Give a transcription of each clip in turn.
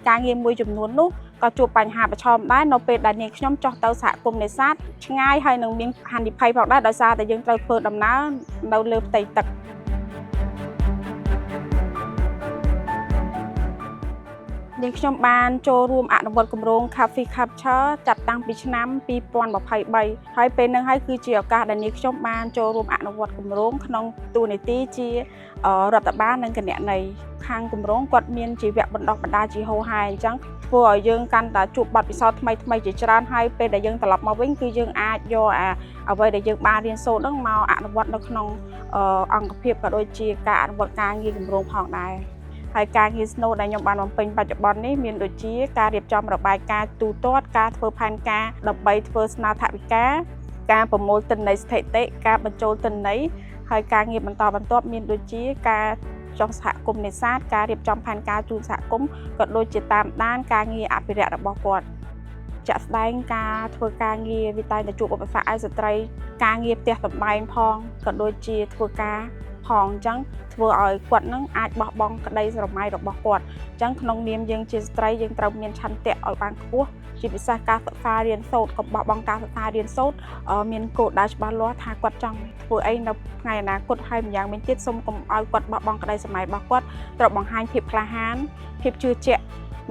ការងារមួយចំនួននោះក៏ជួបបញ្ហាប្រឈមដែរនៅពេលដែលនាងខ្ញុំចុះទៅសហគមន៍នេសាទឆ្ងាយហើយនឹងមានហានិភ័យផងដែរដោយសារតែយើងត្រូវធ្វើដំណើរនៅលើផ្ទៃទឹកនាងខ្ញុំបានចូលរួមអនុវត្តគម្រោង Coffee Capture ចាប់តាំងពីឆ្នាំ2023ហើយពេលហ្នឹងហើយគឺជាឱកាសដែលនាងខ្ញុំបានចូលរួមអនុវត្តគម្រោងក្នុងតួនាទីជារដ្ឋបាលនិងគណនេយ្យខាងគម្រោងគាត់មានជីវៈបណ្ដុះបណ្ដាលជាហូរហែអញ្ចឹងធ្វើឲ្យយើងកាន់តែជួបបទពិសោធន៍ថ្មីៗជាច្រើនហើយពេលដែលយើងត្រឡប់មកវិញគឺយើងអាចយកអ្វីដែលយើងបានរៀនសូត្រហ្នឹងមកអនុវត្តនៅក្នុងអង្គភាពក៏ដូចជាការអនុវត្តការងារគម្រោងផងដែរហើយការងារស្នូលដែលខ្ញុំបានបំពេញបច្ចុប្បន្ននេះមានដូចជាការរៀបចំរបាយការណ៍ទូទាត់ការធ្វើផែនការដើម្បីធ្វើស្នើថវិកាការប្រមូលទិន្នន័យស្ថិតិការបញ្ចូលទិន្នន័យហើយការងារបន្តបន្ទាប់មានដូចជាការចុះសហគមន៍នេសាទការរៀបចំផែនការជូនសហគមន៍ក៏ដូចជាតាមដានការងារអភិរក្សរបស់គាត់ជាក់ស្ដែងការធ្វើការងារវាតែជួបឧបសគ្គឲ្យស្ត្រីការងារផ្ទះសម្បែងផងក៏ដូចជាធ្វើការផងអញ្ចឹងធ្វើឲ្យគាត់នឹងអាចបោះបង់ក្តីស្រមៃរបស់គាត់អញ្ចឹងក្នុងនាមយើងជាស្ត្រីយើងត្រូវមានឆន្ទៈឲ្យបានខ្ពស់ជាពិសេសការសិក្សារៀនសូត្រកុំបោះបង់ការសិក្សារៀនសូត្រមានគោលដៅច្បាស់លាស់ថាគាត់ចង់ធ្វើអីនៅថ្ងៃអនាគតហើយម្យ៉ាងវិញទៀតសូមកុំឲ្យគាត់បោះបង់ក្តីស្រមៃរបស់គាត់ត្រូវបង្ហាញភាពក្លាហានភាពជឿជាក់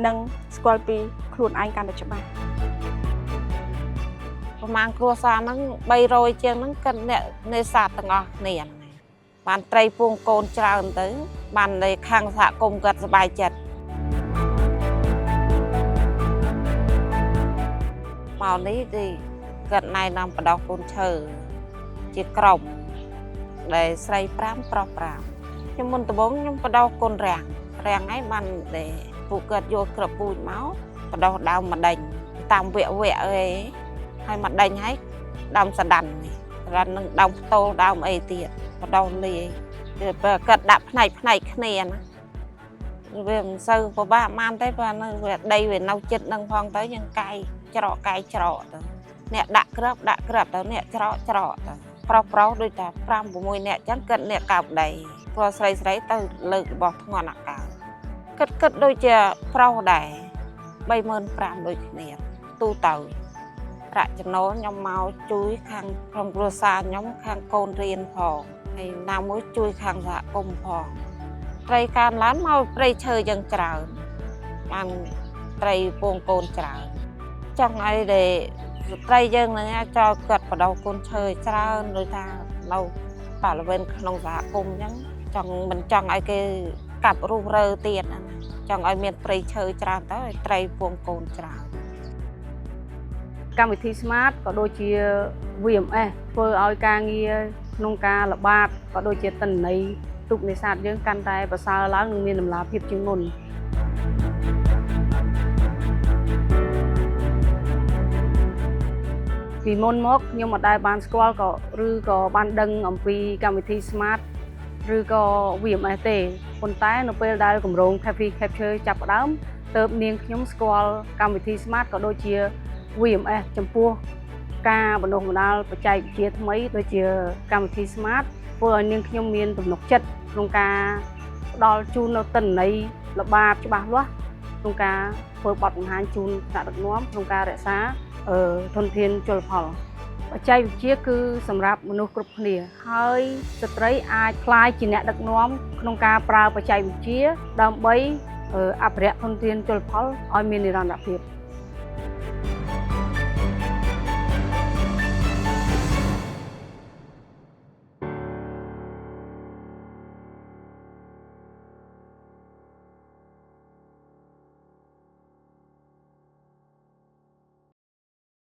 និងស្គាល់ពីខ្លួនឯងកាន់តែច្បាស់ប្រហែលគ្រួសារហ្នឹង300ជាងហ្នឹងគិតអ្នកនេសាទទាំងអស់គ្នាបានត្រីពងកូនច្រើនទៅបាននៅខាងសហគមន៍គាត់សប្បាយចិត្តមកនេះទីគាត់ណែនាំបដោះកូនឈើជាក្រុមដែលស្រី5ប្រុស5ខ្ញុំមុនដំបូងខ្ញុំបដោះកូនរាំងហើយបានតែពួកគាត់យកក្របពូជមកបដោះដើមម្ដេញតាមវគ្គអីហើយម្ដេញហើយដើមសដាន់នេះនឹងដើមផ្ទោលដើមអីទៀតបដោះលាយវាគាត់ដាក់ផ្នែកគ្នាណាវាមិនសូវពិបាកបានទេព្រោះនៅវាដីវានៅចិត្តនឹងផងទៅយើងកាយច្រកទៅអ្នកដាក់ក្របទៅអ្នកច្រកទៅប្រុសដូចថា5 6នាក់អញ្ចឹងគិតអ្នកកោបដីព្រោះស្រីទៅលើករបស់ធ្ងន់អាកោគិតដូចជាប្រុសដែរ35,000ដូចគ្នាទូទៅប្រាក់ចំណូលខ្ញុំមកជួយខាងក្រុមគ្រួសារខ្ញុំខាងកូនរៀនផងហើយណាមួយជួយខាងសហគមន៍ផងត្រីកើនឡើងមកព្រៃឈើយ៉ាងច្រើនបានត្រីពងកូនច្រើនចង់ឲ្យតែស្ត្រីយើងនឹងចោលគាត់បដោះកូនឈើច្រើនដូចថានៅបរិវេណក្នុងសហគមន៍អញ្ចឹងចង់មិនចង់ឲ្យគេកាប់រុះរើទៀតណាចង់ឲ្យមានព្រៃឈើច្រើនទៅឲ្យត្រីពងកូនច្រើនកម្មវិធី Smart ក៏ដូចជា VMS ធ្វើឲ្យការងារក្នុងការល្បាតក៏ដូចជាទិន្នន័យទូកនេសាទយើងកាន់តែប្រសើរឡើងនិងមានតម្លាភាពជាងមុនពីមុនមកខ្ញុំមិនដែលបានស្គាល់ឬក៏បានដឹងអំពីកម្មវិធី Smart ឬក៏ VMS ទេប៉ុន្តែនៅពេលដែលគម្រោង Coffee Capture ចាប់ផ្ដើមទើបនាងខ្ញុំស្គាល់កម្មវិធី Smart ក៏ដូចជា VMS ចំពោះការបណ្ដុះបណ្ដាលបច្ចេកវិទ្យាថ្មីដូចជាកម្មវិធី Smart ធ្វើឲ្យនាងខ្ញុំមានទំនុកចិត្តក្នុងការផ្ដល់ជូននៅទិន្នន័យល្បាតច្បាស់លាស់ក្នុងការធ្វើបទបង្ហាញជូនថ្នាក់ដឹកនាំក្នុងការរក្សាធនធានជលផលបច្ចេកវិទ្យាគឺសម្រាប់មនុស្សគ្រប់គ្នាហើយស្ត្រីអាចក្លាយជាអ្នកដឹកនាំក្នុងការប្រើបច្ចេកវិទ្យាដើម្បីអភិរក្សធនធានជលផលឲ្យមាននិរន្តរភាព